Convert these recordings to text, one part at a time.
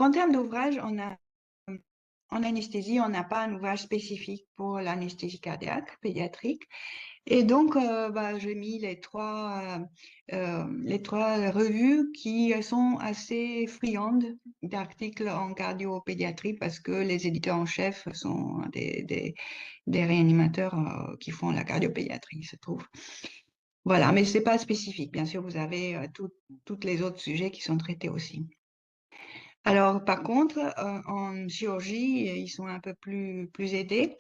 en termes d'ouvrage, en anesthésie, on n'a pas un ouvrage spécifique pour l'anesthésie cardiaque pédiatrique. Et donc, j'ai mis les trois revues qui sont assez friandes d'articles en cardiopédiatrie parce que les éditeurs en chef sont des réanimateurs qui font la cardiopédiatrie, se trouve. Voilà, mais c'est pas spécifique. Bien sûr, vous avez tous les autres sujets qui sont traités aussi. Alors, par contre, en chirurgie, ils sont un peu plus aidés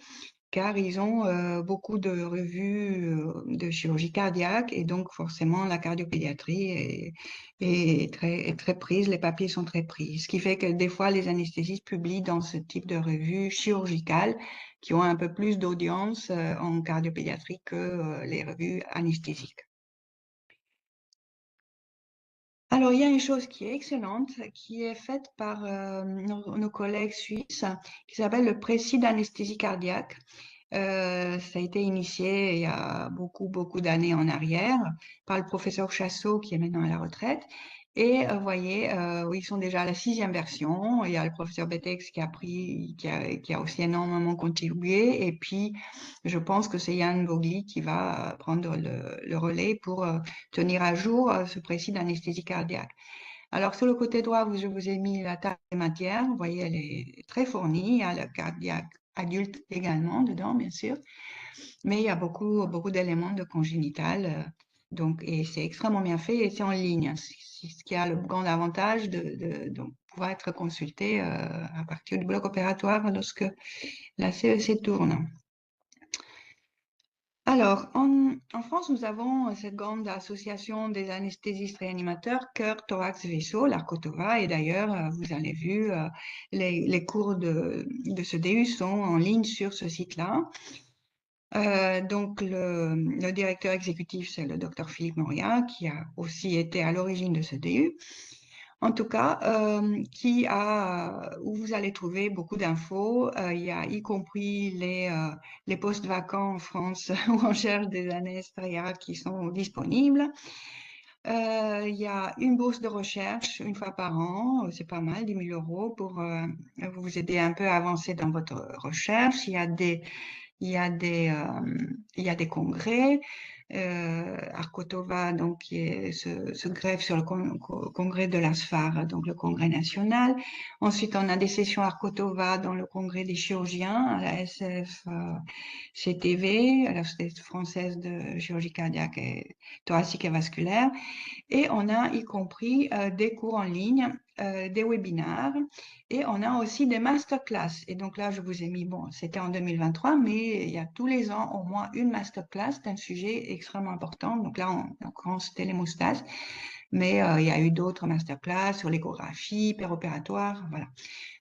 car ils ont beaucoup de revues de chirurgie cardiaque et donc forcément la cardiopédiatrie est très prise, les papiers sont très pris. Ce qui fait que des fois, les anesthésistes publient dans ce type de revues chirurgicales qui ont un peu plus d'audience en cardiopédiatrie que les revues anesthésiques. Alors, il y a une chose qui est excellente, qui est faite par nos collègues suisses, qui s'appelle le précis d'anesthésie cardiaque. Ça a été initié il y a beaucoup d'années en arrière par le professeur Chassot, qui est maintenant à la retraite. Et vous voyez, ils sont déjà à la 6e version. Il y a le professeur Betex qui a aussi énormément contribué. Et puis, je pense que c'est Yann Vogli qui va prendre le relais pour tenir à jour ce précis d'anesthésie cardiaque. Alors, sur le côté droit, je vous ai mis la table des matières. Vous voyez, elle est très fournie. Il y a le cardiaque adulte également dedans, bien sûr. Mais il y a beaucoup d'éléments de congénital. Donc, et c'est extrêmement bien fait et c'est en ligne. Ce qui a le grand avantage de pouvoir être consulté à partir du bloc opératoire lorsque la CEC tourne. Alors, en France, nous avons cette grande association des anesthésistes réanimateurs, cœur, thorax, vaisseau, l'Arcotova, et d'ailleurs, vous avez vu, les cours de ce DU sont en ligne sur ce site-là. Donc, le directeur exécutif, c'est le docteur Philippe Moria, qui a aussi été à l'origine de ce DU. En tout cas, où vous allez trouver beaucoup d'infos. Il y a y compris les postes vacants en France où on cherche des anesthésistes qui sont disponibles. Il y a une bourse de recherche une fois par an, c'est pas mal, 10 000 € pour vous aider un peu à avancer dans votre recherche. Il y a des congrès. Arcotova, donc, qui se greffe sur le congrès de l'ASFAR, donc le congrès national. Ensuite, on a des sessions Arcotova dans le congrès des chirurgiens à la SFCTV, à la Société française de chirurgie cardiaque et thoracique et vasculaire. Et on a y compris des cours en ligne, des webinaires et on a aussi des masterclass. Et donc là, je vous ai mis, bon, c'était en 2023, mais il y a tous les ans au moins une masterclass d'un sujet extrêmement important. Donc là, en l'occurrence, c'était l'hémostase. Mais il y a eu d'autres masterclass sur l'échographie, péropératoire, voilà.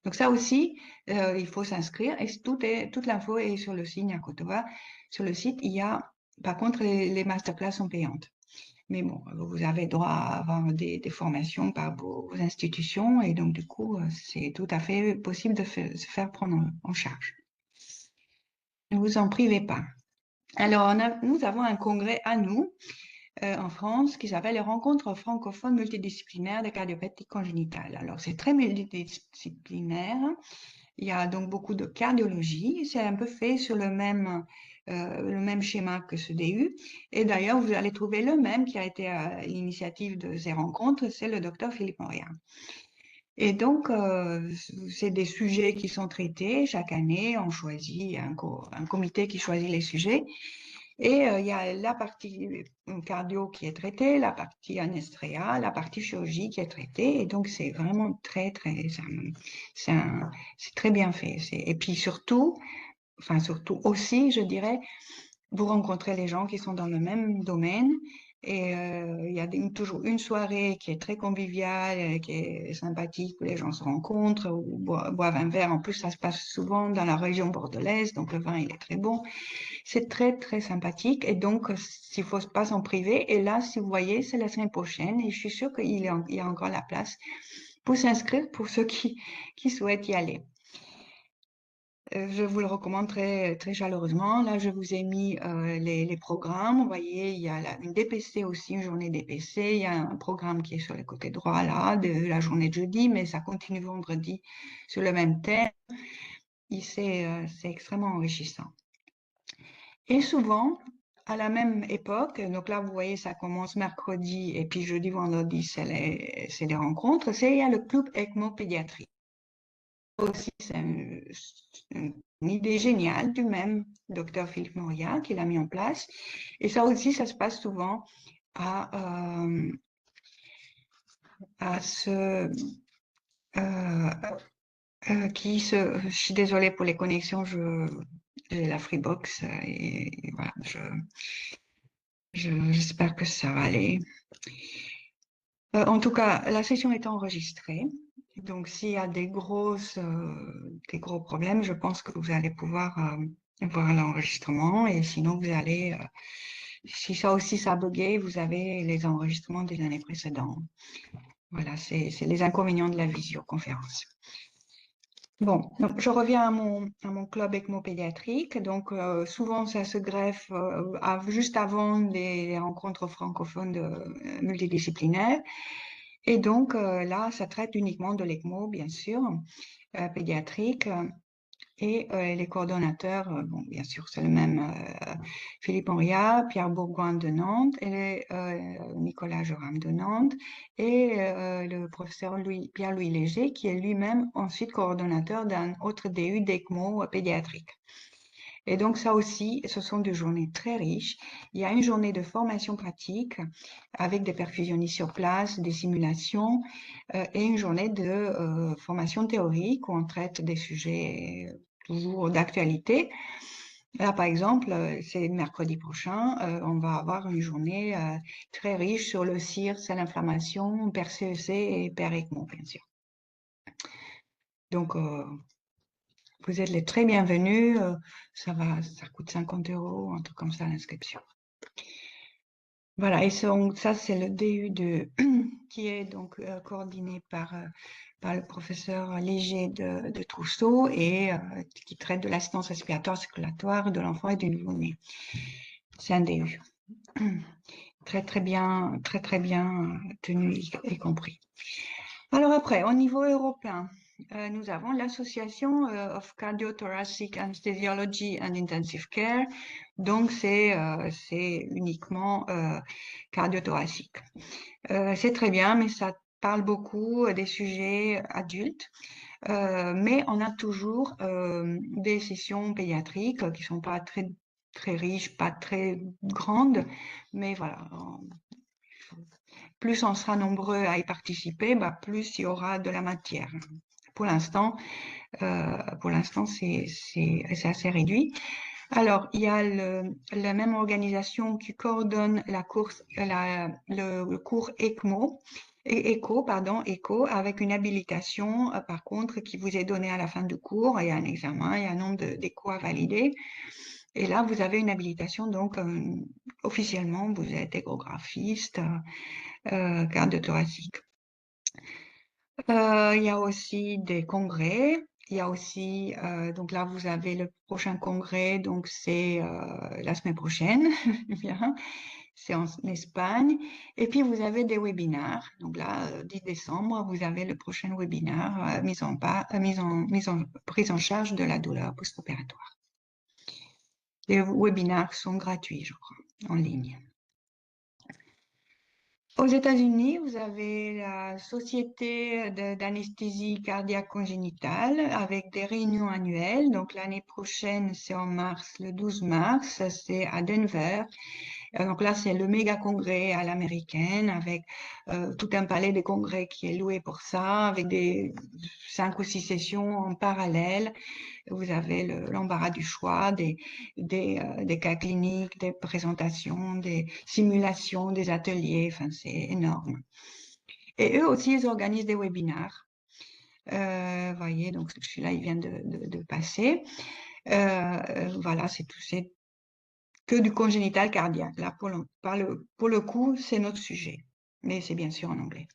Donc ça aussi, il faut s'inscrire et toute l'info est sur le site Akotova. Sur le site, par contre, les masterclass sont payantes. Mais bon, vous avez droit à avoir des formations par vos institutions et donc du coup, c'est tout à fait possible de se faire prendre en charge. Ne vous en privez pas. Alors, nous avons un congrès à nous en France qui s'appelle les Rencontres francophones multidisciplinaires de cardiopathie congénitale. Alors, c'est très multidisciplinaire. Il y a donc beaucoup de cardiologie. C'est un peu fait sur le même schéma que ce DU. Et d'ailleurs, vous allez trouver le même qui a été à l'initiative de ces rencontres, c'est le docteur Philippe Moria. Et donc, c'est des sujets qui sont traités chaque année. On choisit un comité qui choisit les sujets. Et il y a la partie cardio qui est traitée, la partie anesthésia, la partie chirurgie qui est traitée. Et donc, c'est vraiment c'est très bien fait. Et puis surtout aussi, je dirais, vous rencontrez les gens qui sont dans le même domaine. Et il y a toujours une soirée qui est très conviviale, qui est sympathique, où les gens se rencontrent, ou boivent un verre. En plus, ça se passe souvent dans la région bordelaise, donc le vin, il est très bon. C'est très sympathique. Et donc, s'il faut se passer en privé, et là, si vous voyez, c'est la semaine prochaine, et je suis sûre qu'il y a encore la place pour s'inscrire pour ceux qui souhaitent y aller. Je vous le recommande très, très chaleureusement. Là, je vous ai mis les programmes. Vous voyez, il y a une DPC aussi, une journée DPC. Il y a un programme qui est sur le côté droit, là, de la journée de jeudi, mais ça continue vendredi sur le même thème. Et c'est extrêmement enrichissant. Et souvent, à la même époque, donc là, vous voyez, ça commence mercredi et puis jeudi, vendredi, c'est les rencontres. Il y a le club ECMO pédiatrie. Aussi, une idée géniale du même docteur Philippe Moria qui l'a mis en place. Et ça aussi, ça se passe souvent à, à ce euh, je suis désolée pour les connexions, j'ai la Freebox et voilà, j'espère que ça va aller. En tout cas, la session est enregistrée. Donc, s'il y a des gros problèmes, je pense que vous allez pouvoir voir l'enregistrement. Et sinon, si ça aussi ça a bugué, vous avez les enregistrements des années précédentes. Voilà, c'est les inconvénients de la visioconférence. Bon, donc je reviens à mon club ECMO pédiatrique. Donc, souvent, ça se greffe juste avant les rencontres francophones multidisciplinaires. Et donc, là, ça traite uniquement de l'ECMO, bien sûr, pédiatrique. Et les coordonnateurs, bon, bien sûr, c'est le même Philippe Henriat, Pierre Bourgoin de Nantes et Nicolas Joram de Nantes et le professeur Pierre-Louis Léger, qui est lui-même ensuite coordonnateur d'un autre DU d'ECMO pédiatrique. Et donc ça aussi, ce sont des journées très riches. Il y a une journée de formation pratique avec des perfusionnistes sur place, des simulations et une journée de formation théorique où on traite des sujets toujours d'actualité. Là, par exemple, c'est mercredi prochain, on va avoir une journée très riche sur le CIR, c'est l'inflammation, PER-CEC et PER-ECMO, bien sûr. Donc, vous êtes les très bienvenus. Ça coûte 50 €, un truc comme ça, l'inscription. Voilà, et ça, c'est le DU qui est donc coordonné par le professeur Léger de Trousseau et qui traite de l'assistance respiratoire circulatoire de l'enfant et du nouveau-né. C'est un DU. Très, très bien tenu et compris. Alors après, au niveau européen, nous avons l'Association of Cardiothoracic Anesthesiology and Intensive Care. Donc, c'est uniquement cardiothoracique. C'est très bien, mais ça parle beaucoup des sujets adultes. Mais on a toujours des sessions pédiatriques qui sont pas très, très riches, pas très grandes, mais voilà. Plus on sera nombreux à y participer, bah, plus il y aura de la matière. Pour l'instant, c'est assez réduit. Alors, il y a la même organisation qui coordonne la course, le cours ECMO, ECHO, avec une habilitation, par contre, qui vous est donnée à la fin du cours. Il y a un examen, il y a un nombre d'échos à valider. Et là, vous avez une habilitation, donc, officiellement, vous êtes échographiste, cardiothoracique. Il y a aussi des congrès. Il y a aussi, donc là, vous avez le prochain congrès, donc c'est la semaine prochaine, bien, c'est en Espagne. Et puis, vous avez des webinaires. Donc là, 10 décembre, vous avez le prochain webinaire, prise en charge de la douleur post-opératoire. Les webinaires sont gratuits, je crois, en ligne. Aux États-Unis, vous avez la Société d'anesthésie cardiaque congénitale avec des réunions annuelles. Donc l'année prochaine, c'est en mars, le 12 mars, c'est à Denver. Donc là, c'est le méga congrès à l'américaine avec tout un palais de congrès qui est loué pour ça, avec des 5 ou 6 sessions en parallèle. Vous avez l'embarras du choix, des cas cliniques, des présentations, des simulations, des ateliers. Enfin, c'est énorme. Et eux aussi, ils organisent des webinaires. Voyez, donc celui-là, il vient de passer. Voilà, c'est que du congénital cardiaque. Là, pour le coup, c'est notre sujet. Mais c'est bien sûr en anglais.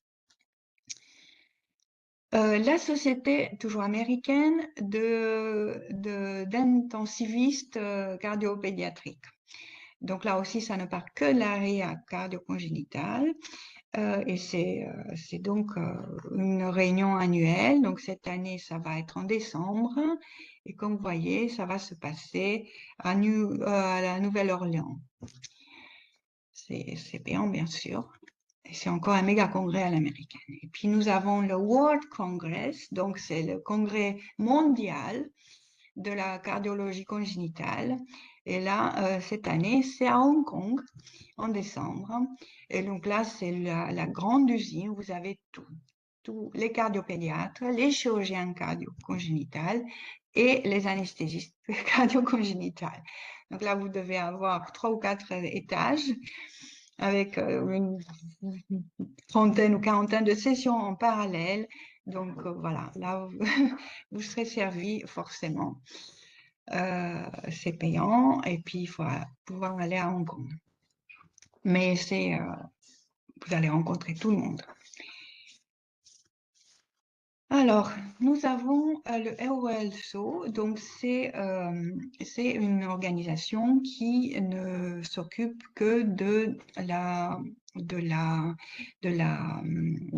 La société, toujours américaine, d'intensivistes cardiopédiatriques. Donc là aussi, ça ne parle que de l'arrêt cardio-congénital. Et c'est donc une réunion annuelle. Donc cette année, ça va être en décembre. Et comme vous voyez, ça va se passer à la Nouvelle-Orléans. C'est payant, bien sûr. Et c'est encore un méga congrès à l'américaine. Et puis nous avons le World Congress, donc c'est le congrès mondial de la cardiologie congénitale. Et là, cette année, c'est à Hong Kong, en décembre. Et donc là, c'est la grande usine. Vous avez tous les cardiopédiatres, les chirurgiens cardio-congénitales et les anesthésistes cardio-congénitales. Donc là, vous devez avoir 3 ou 4 étages avec une trentaine ou quarantaine de sessions en parallèle. Donc voilà, là, vous serez servi forcément. C'est payant et puis il faut pouvoir aller à Hong Kong. Mais vous allez rencontrer tout le monde. Alors, nous avons le EOLSO, donc c'est une organisation qui ne s'occupe que de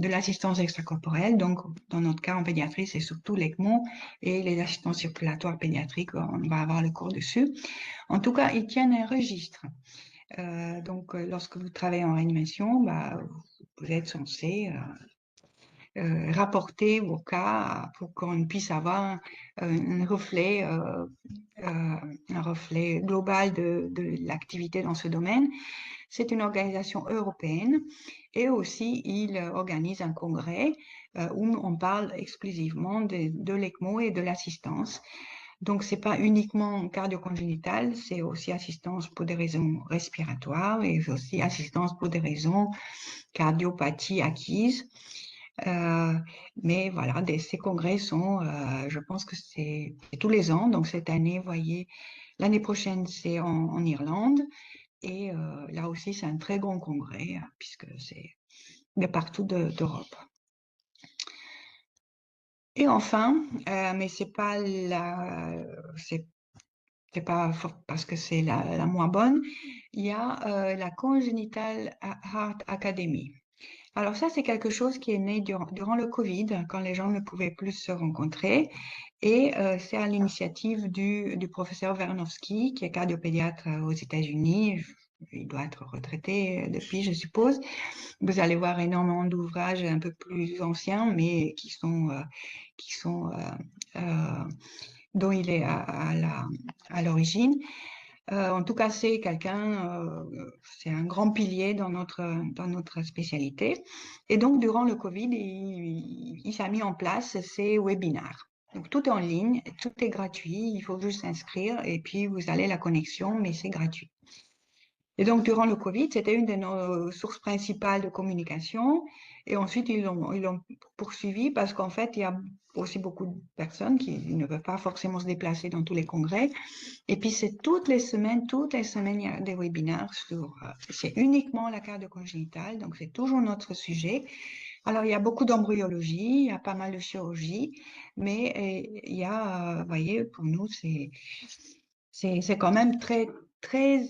l'assistance extracorporelle. Donc, dans notre cas en pédiatrie, c'est surtout l'ECMO et les assistances circulatoires pédiatriques. On va avoir le cours dessus. En tout cas, ils tiennent un registre. Donc, lorsque vous travaillez en réanimation, vous êtes censé rapporter vos cas pour qu'on puisse avoir un reflet global de l'activité dans ce domaine. C'est une organisation européenne et aussi il organise un congrès où on parle exclusivement de l'ECMO et de l'assistance. Donc, c'est pas uniquement cardio-congénital, c'est aussi assistance pour des raisons respiratoires et aussi assistance pour des raisons cardiopathie acquises. Mais voilà, ces congrès sont, je pense que c'est tous les ans. Donc cette année, vous voyez, l'année prochaine, c'est en Irlande. Et là aussi, c'est un très grand congrès, puisque c'est de partout d'Europe. Et enfin, mais c'est pas parce que c'est la moins bonne, il y a la Congenital Heart Academy. Alors ça, c'est quelque chose qui est né durant le Covid, quand les gens ne pouvaient plus se rencontrer. Et c'est à l'initiative du professeur Vernovsky, qui est cardiopédiatre aux États-Unis. Il doit être retraité depuis, je suppose. Vous allez voir énormément d'ouvrages un peu plus anciens, mais dont il est à l'origine. En tout cas, c'est c'est un grand pilier dans notre spécialité. Et donc, durant le Covid, il s'est mis en place ces webinaires. Donc, tout est en ligne, tout est gratuit, il faut juste s'inscrire et puis vous allez la connexion, mais c'est gratuit. Et donc, durant le Covid, c'était une de nos sources principales de communication. Et ensuite, ils l'ont poursuivi parce qu'en fait, il y a aussi beaucoup de personnes qui ne peuvent pas forcément se déplacer dans tous les congrès. Et puis, c'est toutes les semaines, il y a des webinaires c'est uniquement la cardio-congénitale, donc c'est toujours notre sujet. Alors, il y a beaucoup d'embryologie, il y a pas mal de chirurgie, mais il y a, vous voyez, pour nous, c'est quand même très, très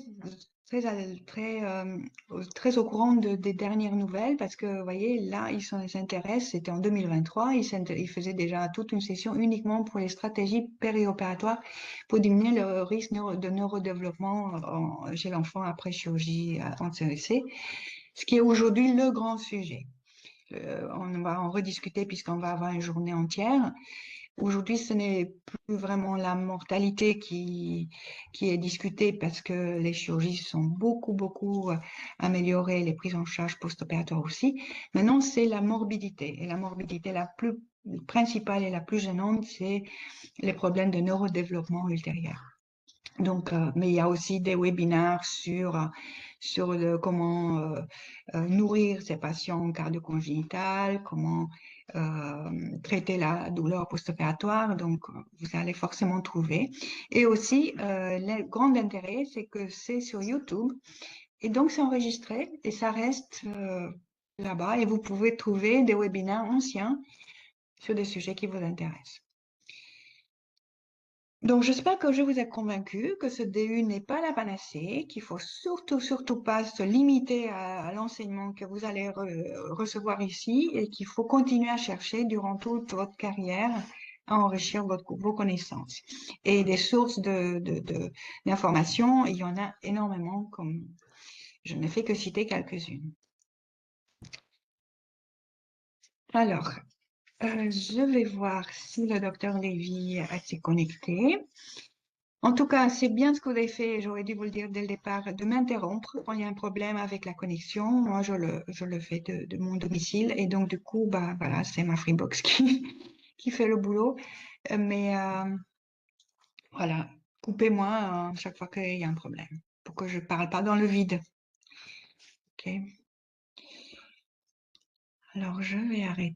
au courant des dernières nouvelles parce que, vous voyez, là, ils s'intéressent, c'était en 2023, ils faisaient déjà toute une session uniquement pour les stratégies périopératoires pour diminuer le risque de neurodéveloppement chez l'enfant après chirurgie en CEC, ce qui est aujourd'hui le grand sujet. On va en rediscuter puisqu'on va avoir une journée entière. Aujourd'hui, ce n'est plus vraiment la mortalité qui est discutée parce que les chirurgies sont beaucoup améliorées, les prises en charge post-opératoires aussi. Maintenant, c'est la morbidité. Et la morbidité la plus principale et la plus gênante, c'est les problèmes de neurodéveloppement ultérieur. Donc, mais il y a aussi des webinaires sur comment nourrir ces patients cardio-congénitales, comment traiter la douleur post-opératoire. Donc, vous allez forcément trouver. Et aussi, le grand intérêt, c'est que c'est sur YouTube. Et donc, c'est enregistré et ça reste là-bas. Et vous pouvez trouver des webinaires anciens sur des sujets qui vous intéressent. Donc, j'espère que je vous ai convaincu que ce DU n'est pas la panacée, qu'il faut surtout pas se limiter à l'enseignement que vous allez recevoir ici et qu'il faut continuer à chercher durant toute votre carrière à enrichir vos connaissances. Et des sources d'informations, il y en a énormément, comme je n'ai fait que citer quelques-unes. Alors, je vais voir si le docteur Lévy a été connecté. En tout cas, c'est bien ce que vous avez fait, j'aurais dû vous le dire dès le départ, de m'interrompre quand il y a un problème avec la connexion. Moi, je le fais de mon domicile et donc du coup, bah voilà, c'est ma Freebox qui fait le boulot. Mais voilà, coupez-moi chaque fois qu'il y a un problème pour que je parle pas dans le vide. Ok. Alors, je vais arrêter.